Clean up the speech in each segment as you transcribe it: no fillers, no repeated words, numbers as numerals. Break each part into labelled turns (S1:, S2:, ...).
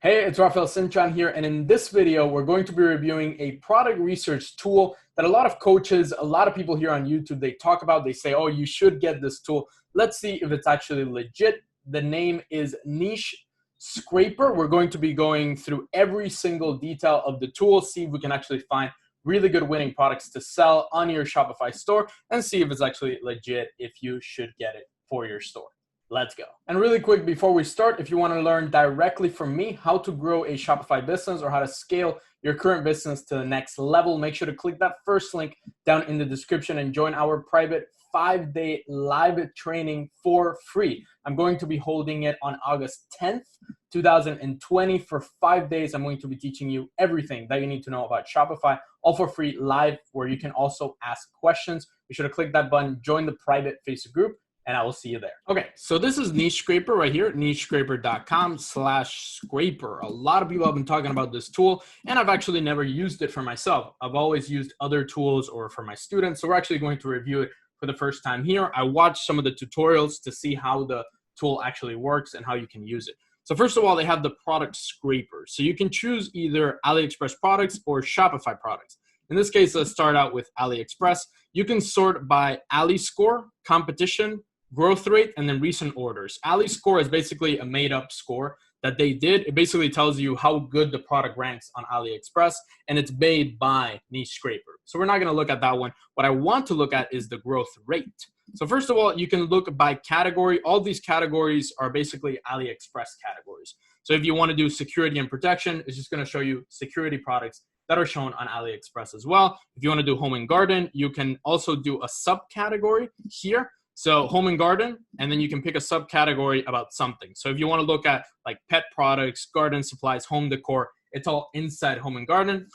S1: Hey, it's Rafael Cintron here, and in this video, we're going to be reviewing a product research tool that a lot of coaches, a lot of people here on YouTube, they talk about, they say, oh, you should get this tool. Let's see if it's actually legit. The name is Niche Scraper. We're going to be going through every single detail of the tool, see if we can actually find really good winning products to sell on your Shopify store, and see if it's actually legit, if you should get it for your store. Let's go. And really quick before we start, if you want to learn directly from me how to grow a Shopify business or how to scale your current business to the next level, make sure to click that first link down in the description and join our private 5-day live training for free. I'm going to be holding it on August 10th, 2020 for 5 days. I'm going to be teaching you everything that you need to know about Shopify, all for free live, where you can also ask questions. Be sure to click that button, join the private Facebook group, and I will see you there. Okay, so this is Niche Scraper right here, nichescraper.com/scraper. A lot of people have been talking about this tool, and I've actually never used it for myself. I've always used other tools or for my students, so we're actually going to review it for the first time here. I watched some of the tutorials to see how the tool actually works and how you can use it. So first of all, they have the product scraper. So you can choose either AliExpress products or Shopify products. In this case, let's start out with AliExpress. You can sort by Ali score, competition, growth rate, and then recent orders. Ali score is basically a made-up score that they did. It basically tells you how good the product ranks on AliExpress, and it's made by Niche Scraper. So we're not going to look at that one. What I want to look at is the growth rate. So first of all, you can look by category. All these categories are basically AliExpress categories. So if you want to do security and protection, it's just going to show you security products that are shown on AliExpress as well. If you want to do home and garden, you can also do a subcategory here. So home and garden, and then you can pick a subcategory about something. So if you want to look at like pet products, garden supplies, home decor, it's all inside home and garden.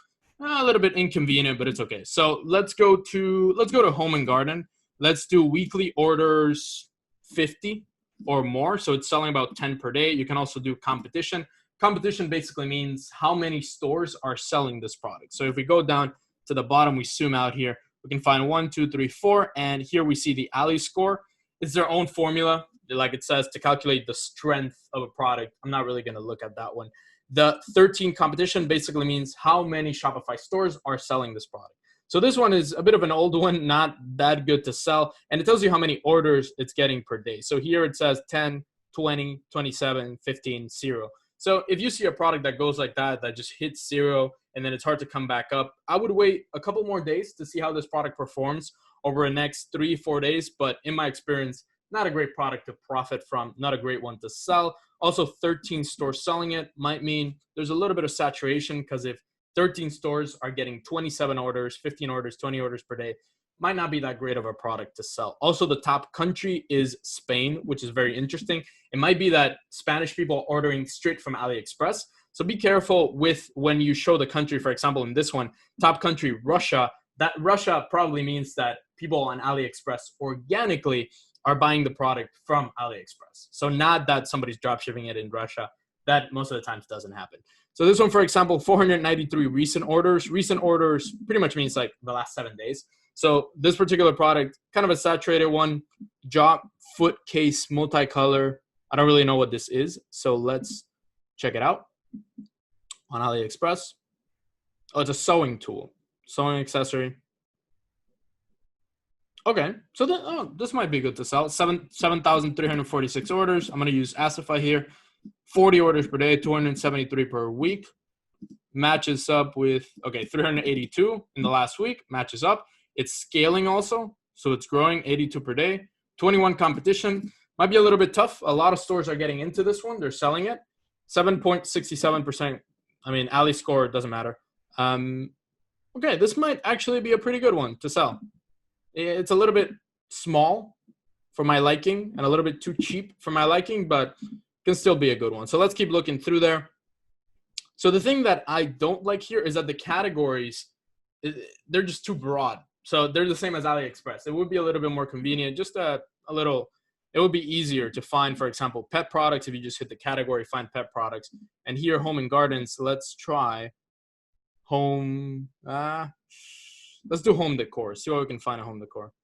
S1: A little bit inconvenient, but it's okay. So let's go to home and garden. Let's do weekly orders 50 or more. So it's selling about 10 per day. You can also do competition. Competition basically means how many stores are selling this product. So if we go down to the bottom, we zoom out here, we can find 1, 2, 3, 4, and here we see the Ali score. It's their own formula, like it says, to calculate the strength of a product. I'm not really going to look at that one. The 13 competition basically means how many Shopify stores are selling this product. So this one is a bit of an old one, not that good to sell, and it tells you how many orders it's getting per day. So here it says 10, 20, 27, 15, 0. So if you see a product that goes like that just hits 0, and then it's hard to come back up, I would wait a couple more days to see how this product performs over the next 3-4 days. But in my experience, not a great product to profit from, not a great one to sell. Also, 13 stores selling it might mean there's a little bit of saturation, because if 13 stores are getting 27 orders, 15 orders, 20 orders per day, might not be that great of a product to sell. Also, the top country is Spain, which is very interesting. It might be that Spanish people are ordering straight from AliExpress. So be careful with when you show the country. For example, in this one, top country, Russia, that Russia probably means that people on AliExpress organically are buying the product from AliExpress. So not that somebody's dropshipping it in Russia. That most of the times doesn't happen. So this one, for example, 493 recent orders. Recent orders pretty much means like the last 7 days. So this particular product, kind of a saturated one, jaw, foot case, multicolor. I don't really know what this is. So let's check it out on AliExpress. Oh, it's a sewing tool, sewing accessory. Okay, so this might be good to sell. 7,346 orders. I'm going to use Asify here. 40 orders per day, 273 per week. Matches up with, 382 in the last week. Matches up. It's scaling also, so it's growing, 82 per day. 21 competition. Might be a little bit tough. A lot of stores are getting into this one. They're selling it. 7.67%. I mean, Ali score, doesn't matter. Okay, this might actually be a pretty good one to sell. It's a little bit small for my liking and a little bit too cheap for my liking, but can still be a good one. So let's keep looking through there. So the thing that I don't like here is that the categories, they're just too broad. So they're the same as AliExpress. It would be a little bit more convenient, just a little. It would be easier to find, for example, pet products. If you just hit the category, find pet products. And here, home and gardens, let's try home. Let's do home decor. See what we can find in home decor.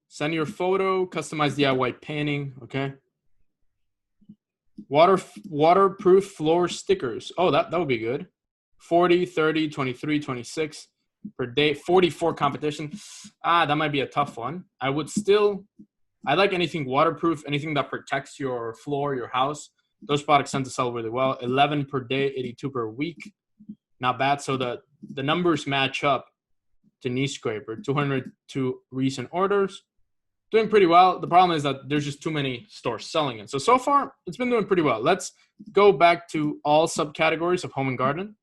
S1: Send your photo, customize DIY painting, okay? Waterproof floor stickers. Oh, that would be good. 40, 30, 23, 26 per day. 44 competition. That might be a tough one. I like anything waterproof, anything that protects your floor, your house. Those products tend to sell really well. 11 per day, 82 per week. Not bad. So the numbers match up to Knee Scraper. 202 recent orders. Doing pretty well. The problem is that there's just too many stores selling it. So far, it's been doing pretty well. Let's go back to all subcategories of home and garden.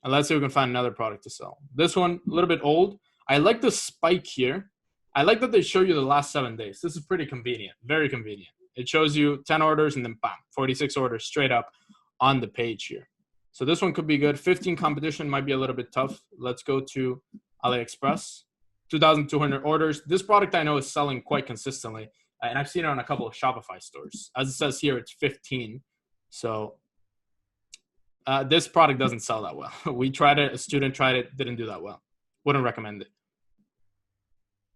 S1: And let's see if we can find another product to sell. This one, a little bit old. I like the spike here. I like that they show you the last 7 days. This is pretty convenient, very convenient. It shows you 10 orders and then bam, 46 orders straight up on the page here. So this one could be good. 15 competition might be a little bit tough. Let's go to AliExpress. 2,200 orders. This product I know is selling quite consistently, and I've seen it on a couple of Shopify stores. As it says here, it's 15. So this product doesn't sell that well. We tried it. A student tried it. Didn't do that well. Wouldn't recommend it.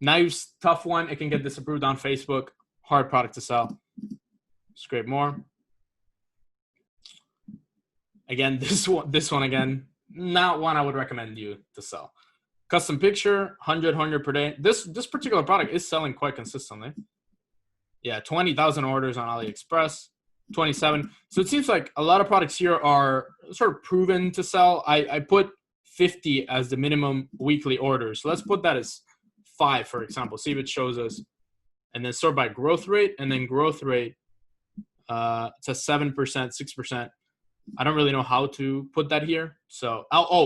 S1: Knives, tough one. It can get disapproved on Facebook. Hard product to sell. Scrape more. Again, this one again, not one I would recommend you to sell. Custom picture, 100 per day. This particular product is selling quite consistently. Yeah, 20,000 orders on AliExpress, 27. So it seems like a lot of products here are sort of proven to sell. I put 50 as the minimum weekly orders. So let's put that as 5, for example. See if it shows us. And then sort by growth rate. And then growth rate, it's a 7%, 6%. I don't really know how to put that here. So,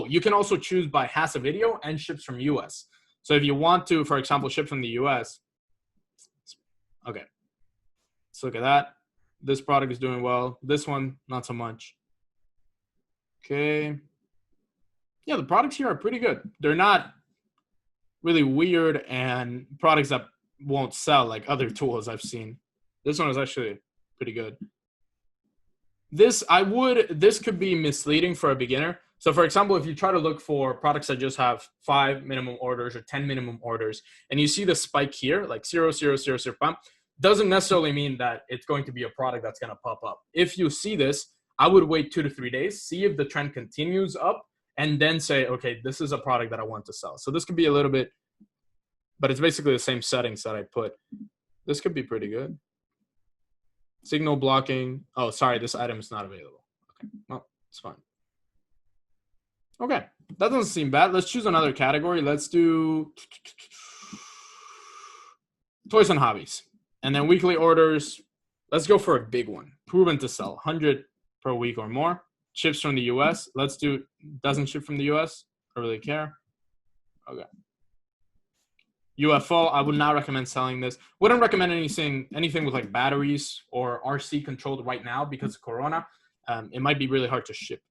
S1: you can also choose by has a video and ships from US. So if you want to, for example, ship from the US, okay. Let's look at that. This product is doing well. This one, not so much. Okay. Yeah, the products here are pretty good. They're not really weird and products that won't sell like other tools I've seen. This one is actually pretty good. This could be misleading for a beginner. So for example, if you try to look for products that just have 5 minimum orders or 10 minimum orders, and you see the spike here, like 0, 0, 0, 0, pump, doesn't necessarily mean that it's going to be a product that's going to pop up. If you see this, I would wait 2 to 3 days, see if the trend continues up, and then say, okay, this is a product that I want to sell. So this could be a little bit, but it's basically the same settings that I put. This could be pretty good. Signal blocking. Oh, sorry, this item is not available. Okay, well, it's fine. Okay, that doesn't seem bad. Let's choose another category. Let's do toys and hobbies. And then weekly orders. Let's go for a big one. Proven to sell, 100 per week or more. Ships from the US. Let's do doesn't ship from the US. I don't really care. Okay. UFO, I would not recommend selling this. Wouldn't recommend anything with like batteries or RC controlled right now because of Corona. It might be really hard to ship.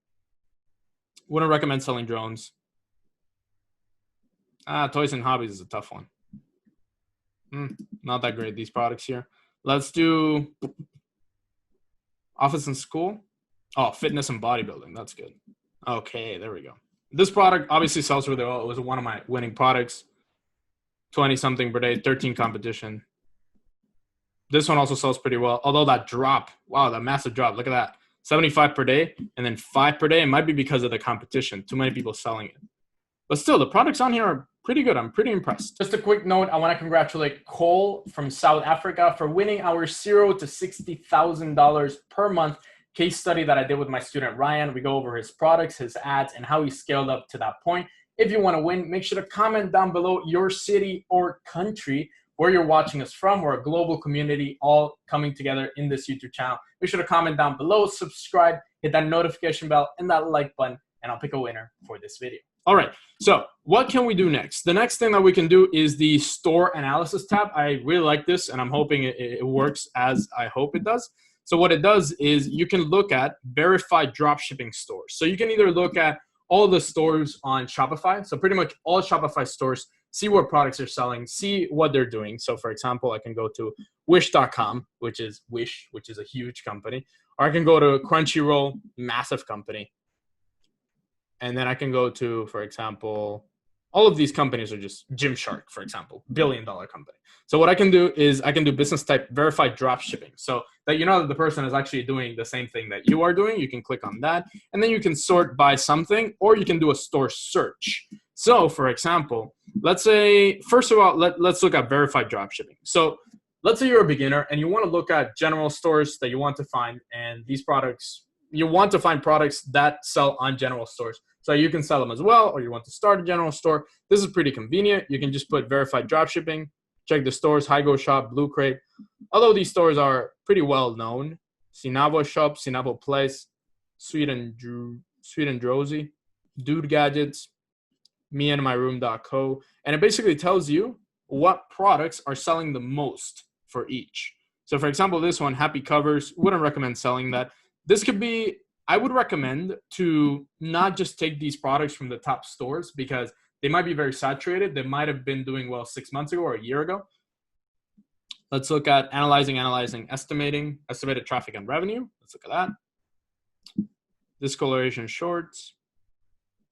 S1: Wouldn't recommend selling drones. Toys and hobbies is a tough one. Not that great, these products here. Let's do office and school. Oh, fitness and bodybuilding. That's good. Okay, there we go. This product obviously sells really well. It was one of my winning products. 20 something per day, 13 competition. This one also sells pretty well. Although that drop, wow, that massive drop. Look at that. 75 per day and then 5 per day. It might be because of the competition. Too many people selling it. But still, the products on here are pretty good. I'm pretty impressed. Just a quick note. I want to congratulate Cole from South Africa for winning our $0 to $60,000 per month case study that I did with my student Ryan. We go over his products, his ads, and how he scaled up to that point. If you want to win, make sure to comment down below your city or country where you're watching us from. We're a global community all coming together in this YouTube channel. Make sure to comment down below, subscribe, hit that notification bell and that like button, and I'll pick a winner for this video. All right, so what can we do next? The next thing that we can do is the store analysis tab. I really like this, and I'm hoping it works as I hope it does. So what it does is you can look at verified dropshipping stores. So you can either look at all the stores on Shopify. So pretty much all Shopify stores, see what products are selling, see what they're doing. So for example, I can go to wish.com, which is a huge company. Or I can go to Crunchyroll, massive company. And then I can go to, for example, all of these companies are just Gymshark, for example, billion-dollar company. So what I can do is I can do business type verified dropshipping. So that you know that the person is actually doing the same thing that you are doing. You can click on that, and then you can sort by something, or you can do a store search. So for example, let's say, first of all, let's look at verified dropshipping. So let's say you're a beginner and you want to look at general stores that you want to find, and these products, you want to find products that sell on general stores. So you can sell them as well, or you want to start a general store. This is pretty convenient. You can just put verified dropshipping, check the stores, Hygo Shop, Blue Crate. Although these stores are pretty well known, Sinavo Shop, Sinavo Place, Sweet and Drowsy, Dude Gadgets, meandmyroom.co, and it basically tells you what products are selling the most for each. So for example, this one, Happy Covers, wouldn't recommend selling that. This could be, I would recommend to not just take these products from the top stores because they might be very saturated. They might have been doing well 6 months ago or a year ago. Let's look at analyzing, estimated traffic and revenue. Let's look at that. Discoloration shorts,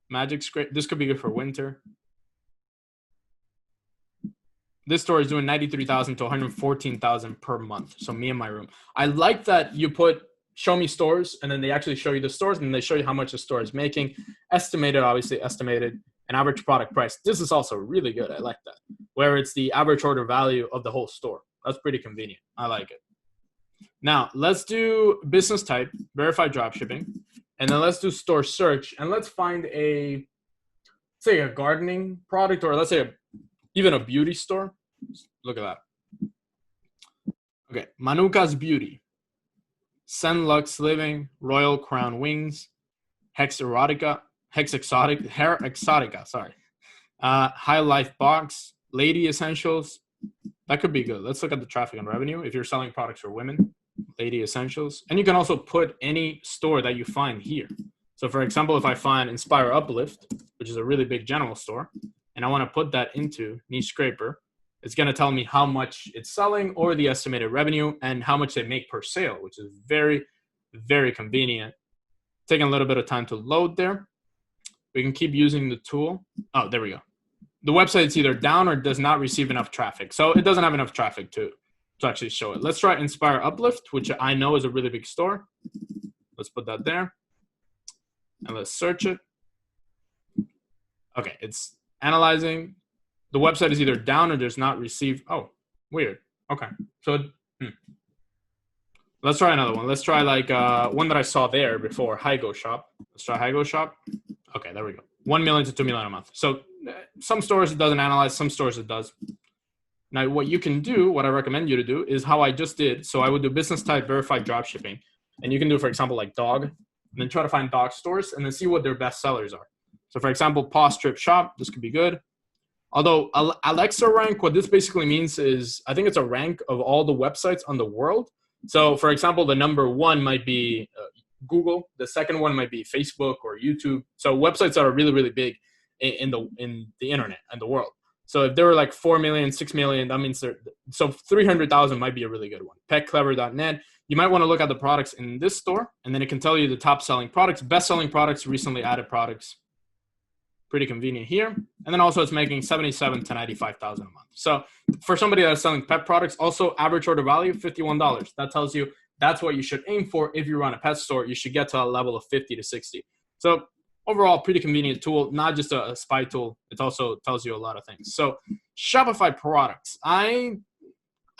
S1: Magic Scrape. This could be good for winter. This store is doing 93,000 to 114,000 per month. So me and my room. I like that you put show me stores, and then they actually show you the stores, and they show you how much the store is making. Estimated, obviously estimated, and average product price. This is also really good. I like that. Where it's the average order value of the whole store. That's pretty convenient. I like it. Now let's do business type, verified dropshipping, and then let's do store search, and let's find say a gardening product, or let's say even a beauty store. Look at that. Okay, Manuka's Beauty, Sen Lux Living, Royal Crown Wings, Hair Exotica, sorry. High Life Box, Lady Essentials. That could be good. Let's look at the traffic and revenue. If you're selling products for women, Lady Essentials. And you can also put any store that you find here. So for example, if I find Inspire Uplift, which is a really big general store, and I want to put that into Niche Scraper, it's going to tell me how much it's selling or the estimated revenue and how much they make per sale, which is very, very convenient. Taking a little bit of time to load there. We can keep using the tool. Oh, there we go. The website is either down or does not receive enough traffic. So it doesn't have enough traffic to actually show it. Let's try Inspire Uplift, which I know is a really big store. Let's put that there. And let's search it. Okay, it's analyzing. The website is either down or does not receive. Oh, weird. Okay, so let's try another one. Let's try like one that I saw there before, Hygo Shop. Let's try Hygo Shop. Okay, there we go. 1 million to 2 million a month. So some stores it doesn't analyze, some stores it does. Now, what you can do, what I recommend you to do, is how I just did. So I would do business type verified dropshipping. And you can do, for example, like dog, and then try to find dog stores and then see what their best sellers are. So for example, Paw Strip Shop, this could be good. Although Alexa rank, what this basically means is, I think it's a rank of all the websites on the world. So for example, the number one might be Google. The second one might be Facebook or YouTube. So websites that are really, really big in the internet and the world. So if there were like 4 million, 6 million, that means so 300,000 might be a really good one. Petclever.net. You might want to look at the products in this store, and then it can tell you the top selling products, best selling products, recently added products. Pretty convenient here. And then also it's making 77 to 95,000 a month. So for somebody that's selling pet products, also average order value, $51. That tells you that's what you should aim for. If you run a pet store, you should get to a level of 50 to 60. So overall, pretty convenient tool, not just a spy tool. It also tells you a lot of things. So Shopify products, I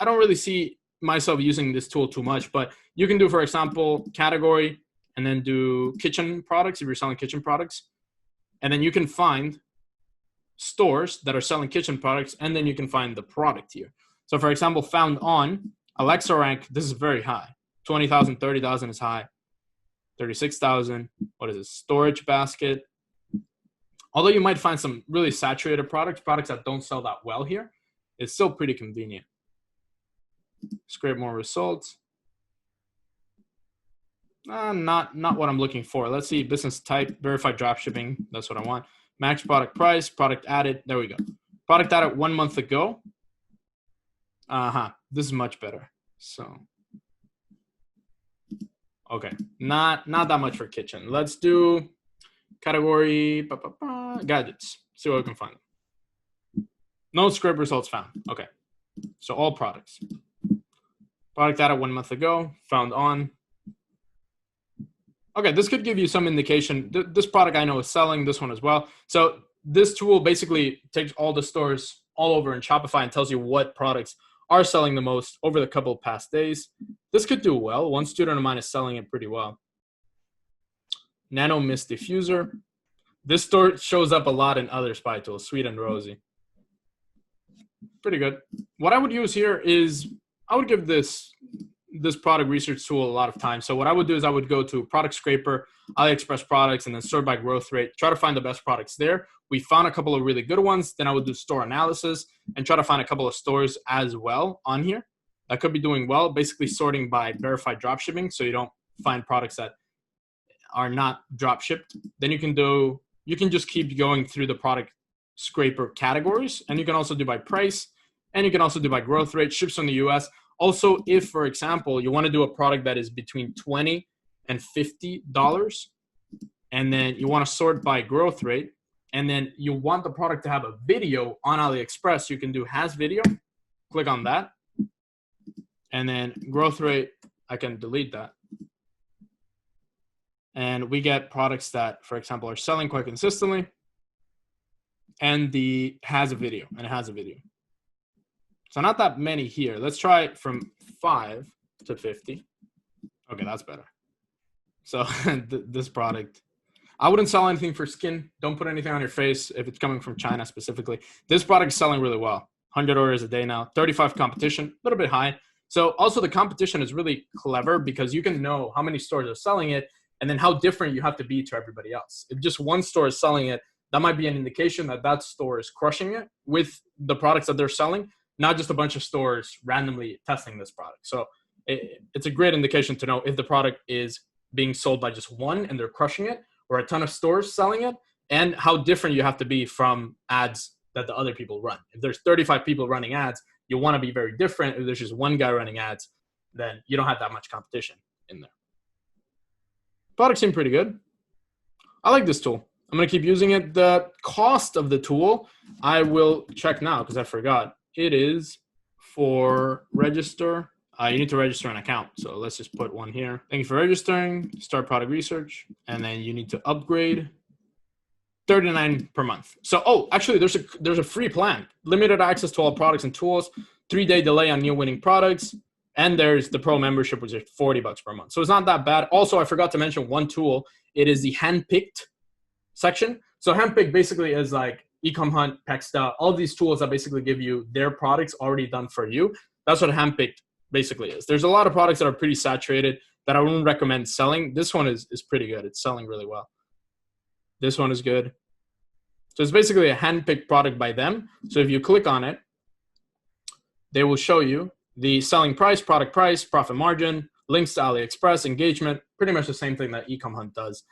S1: don't really see myself using this tool too much, but you can do, for example, category and then do kitchen products if you're selling kitchen products. And then you can find stores that are selling kitchen products, and then you can find the product here. So for example, found on Alexa rank, this is very high. 20,000, 30,000 is high. 36,000. What is it? Storage basket. Although you might find some really saturated products that don't sell that well here, it's still pretty convenient. Scrape more results. Not what I'm looking for. Let's see, business type, verified dropshipping. That's what I want. Max product price, product added. There we go. Product added 1 month ago. This is much better. So, okay, not that much for kitchen. Let's do category gadgets. See what we can find. No scrape results found. Okay. So all products. Product data 1 month ago, found on. Okay, this could give you some indication. This product I know is selling, this one as well. So this tool basically takes all the stores all over in Shopify and tells you what products are selling the most over the couple of past days. This could do well. One student of mine is selling it pretty well. Nano Mist Diffuser. This store shows up a lot in other spy tools, Sweet and Rosy. Pretty good. What I would use here is I would give this product research tool a lot of time. So what I would do is I would go to Product Scraper, AliExpress products, and then sort by growth rate, try to find the best products there. We found a couple of really good ones. Then I would do store analysis and try to find a couple of stores as well on here that could be doing well, basically sorting by verified dropshipping so you don't find products that are not drop shipped. Then you can just keep going through the Product Scraper categories, and you can also do by price, and you can also do by growth rate, ships from the US. Also, if, for example, you want to do a product that is between $20 and $50, and then you want to sort by growth rate, and then you want the product to have a video on AliExpress, you can do has video, click on that, and then growth rate, I can delete that. And we get products that, for example, are selling quite consistently, and the has a video, and it has a video. So not that many here. Let's try it from 5 to 50. Okay, that's better. So this product, I wouldn't sell anything for skin. Don't put anything on your face if it's coming from China specifically. This product is selling really well. 100 orders a day now, 35 competition, a little bit high. So also the competition is really clever because you can know how many stores are selling it and then how different you have to be to everybody else. If just one store is selling it, that might be an indication that that store is crushing it with the products that they're selling, not just a bunch of stores randomly testing this product. So it's a great indication to know if the product is being sold by just one and they're crushing it, or a ton of stores selling it, and how different you have to be from ads that the other people run. If there's 35 people running ads, you want to be very different. If there's just one guy running ads, then you don't have that much competition in there. Products seem pretty good. I like this tool. I'm going to keep using it. The cost of the tool, I will check now because I forgot. It is for register. You need to register an account. So let's just put one here. Thank you for registering. Start product research. And then you need to upgrade. $39 per month. So, actually, there's a free plan. Limited access to all products and tools. 3-day delay on new winning products. And there's the pro membership, which is $40 per month. So it's not that bad. Also, I forgot to mention one tool. It is the handpicked section. So handpicked basically is like Ecom Hunt, Pexta, all these tools that basically give you their products already done for you. That's what handpicked basically is. There's a lot of products that are pretty saturated that I wouldn't recommend selling. This one is pretty good. It's selling really well. This one is good. So it's basically a handpicked product by them. So if you click on it, they will show you the selling price, product price, profit margin, links to AliExpress, engagement, pretty much the same thing that Ecom Hunt does.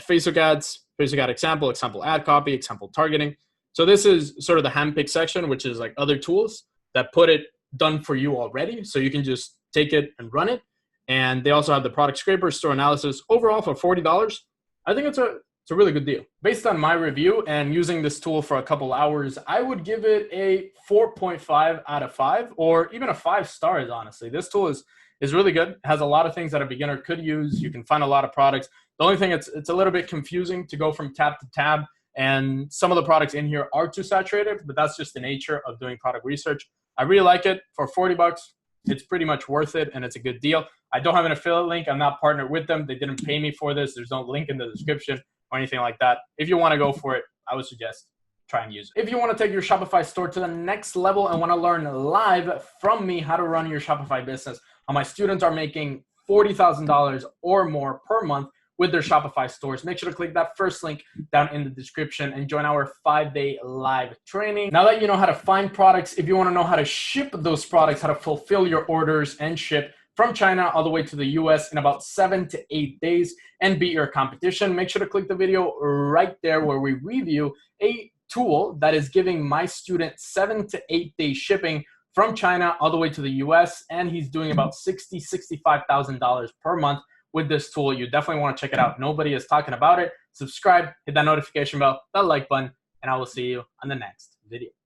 S1: Facebook ads, Facebook ad example, example ad copy, example targeting. So this is sort of the handpicked section, which is like other tools that put it done for you already. So you can just take it and run it. And they also have the product scraper, store analysis. Overall for $40, I think it's a really good deal. Based on my review and using this tool for a couple hours, I would give it a 4.5 out of 5 or even a 5 stars, honestly. This tool is really good. It has a lot of things that a beginner could use. You can find a lot of products. The only thing, it's a little bit confusing to go from tab to tab, and some of the products in here are too saturated, but that's just the nature of doing product research. I really like it. For $40, it's pretty much worth it, and it's a good deal. I don't have an affiliate link. I'm not partnered with them. They didn't pay me for this. There's no link in the description or anything like that. If you want to go for it, I would suggest try and use it. If you want to take your Shopify store to the next level and want to learn live from me how to run your Shopify business, my students are making $40,000 or more per month with their Shopify stores. Make sure to click that first link down in the description and join our 5-day live training. Now that you know how to find products, if you want to know how to ship those products, how to fulfill your orders and ship from China all the way to the US in about 7 to 8 days and beat your competition, make sure to click the video right there where we review a tool that is giving my student 7 to 8 day shipping from China all the way to the US, and he's doing about $60,000, $65,000 per month with this tool. You definitely want to check it out. Nobody is talking about it. Subscribe, hit that notification bell, that like button, and I will see you on the next video.